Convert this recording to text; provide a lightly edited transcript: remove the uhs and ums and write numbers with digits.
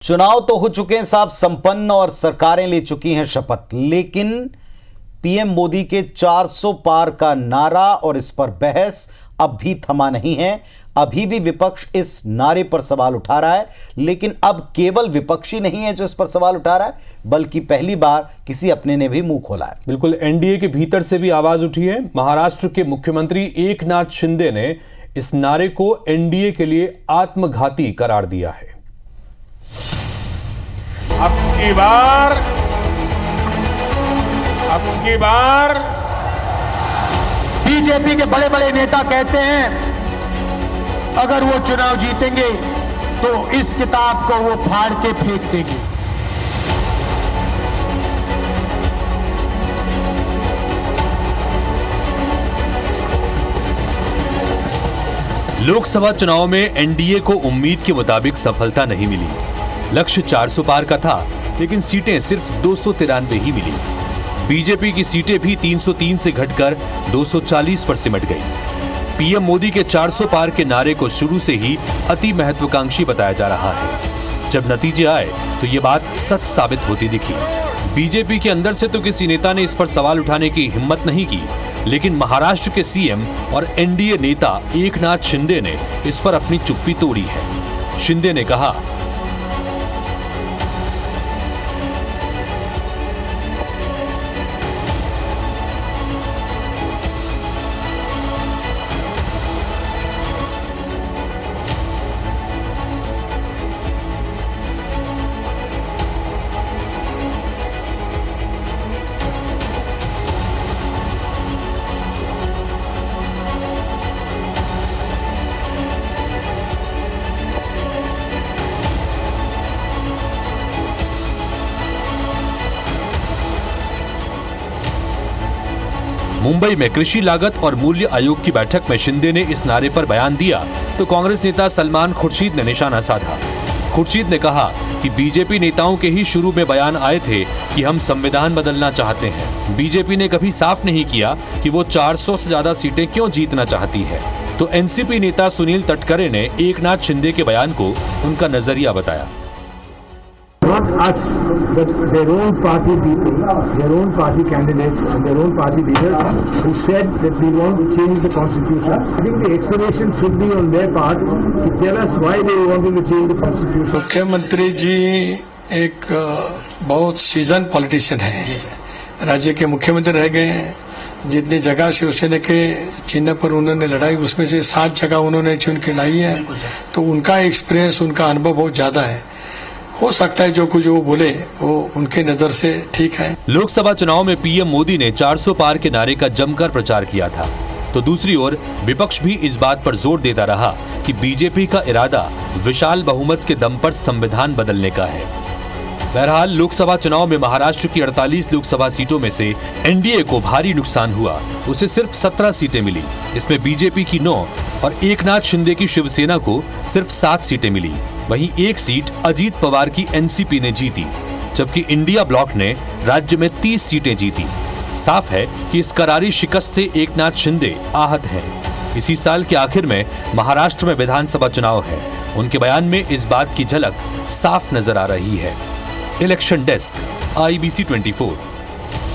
चुनाव तो हो चुके हैं साहब संपन्न और सरकारें ले चुकी हैं शपथ, लेकिन पीएम मोदी के 400 पार का नारा और इस पर बहस अब भी थमा नहीं है। अभी भी विपक्ष इस नारे पर सवाल उठा रहा है, लेकिन अब केवल विपक्षी नहीं है जो इस पर सवाल उठा रहा है, बल्कि पहली बार किसी अपने ने भी मुंह खोला है। बिल्कुल, एनडीए के भीतर से भी आवाज उठी है। महाराष्ट्र के मुख्यमंत्री एकनाथ शिंदे ने इस नारे को एनडीए के लिए आत्मघाती करार दिया है। अब की बार बीजेपी के बड़े बड़े नेता कहते हैं अगर वो चुनाव जीतेंगे तो इस किताब को वो फाड़ के फेंक देंगे। लोकसभा चुनाव में एनडीए को उम्मीद के मुताबिक सफलता नहीं मिली। लक्ष्य 400 पार का था, लेकिन सीटें सिर्फ 293 ही मिली। बीजेपी की सीटें भी 303 से घटकर 240 पर सिमट गई। पीएम मोदी के 400 पार के नारे को शुरू से ही अति महत्वाकांक्षी बताया जा रहा है। जब नतीजे आए तो ये बात सच साबित होती दिखी। बीजेपी के अंदर से तो किसी नेता ने इस पर सवाल उठाने की हिम्मत नहीं की, लेकिन महाराष्ट्र के सीएम और एनडीए नेता एकनाथ शिंदे ने इस पर अपनी चुप्पी तोड़ी है। शिंदे ने कहा, मुंबई में कृषि लागत और मूल्य आयोग की बैठक में शिंदे ने इस नारे पर बयान दिया तो कांग्रेस नेता सलमान खुर्शीद ने निशाना साधा। खुर्शीद ने कहा कि बीजेपी नेताओं के ही शुरू में बयान आए थे कि हम संविधान बदलना चाहते हैं। बीजेपी ने कभी साफ नहीं किया कि वो 400 से ज्यादा सीटें क्यों जीतना चाहती है। तो एनसीपी नेता सुनील तटकरे ने एकनाथ शिंदे के बयान को उनका नजरिया बताया। Not us, but their own party people, their own party candidates, and their own party leaders who said that we want to change the constitution. I think the explanation should be on their part to tell us why they wanted to change the constitution. मुख्यमंत्री जी एक बहुत season politician है, राज्य के मुख्यमंत्री रह गए हैं। जितनी जगह शिवसेना के चिन्ह पर उन्होंने लड़ाई, उसमें से 7 जगह उन्होंने चुन के लाई है, तो उनका एक्सपीरियंस, उनका अनुभव बहुत ज्यादा है। हो सकता है जो कुछ वो बोले वो उनके नजर से ठीक है। लोकसभा चुनाव में पीएम मोदी ने 400 पार के नारे का जमकर प्रचार किया था, तो दूसरी ओर विपक्ष भी इस बात पर जोर देता रहा कि बीजेपी का इरादा विशाल बहुमत के दम पर संविधान बदलने का है। बहरहाल लोकसभा चुनाव में महाराष्ट्र की 48 लोकसभा सीटों में से एनडीए को भारी नुकसान हुआ। उसे सिर्फ 17 सीटें मिली। इसमें बीजेपी की 9 और एकनाथ शिंदे की शिवसेना को सिर्फ 7 सीटें मिली। वहीं एक सीट अजीत पवार की एनसीपी ने जीती, जबकि इंडिया ब्लॉक ने राज्य में 30 सीटें जीती। साफ है कि इस करारी शिकस्त से एकनाथ शिंदे आहत हैं। इसी साल के आखिर में महाराष्ट्र में विधानसभा चुनाव है। उनके बयान में इस बात की झलक साफ नजर आ रही है। Election desk, IBC 24।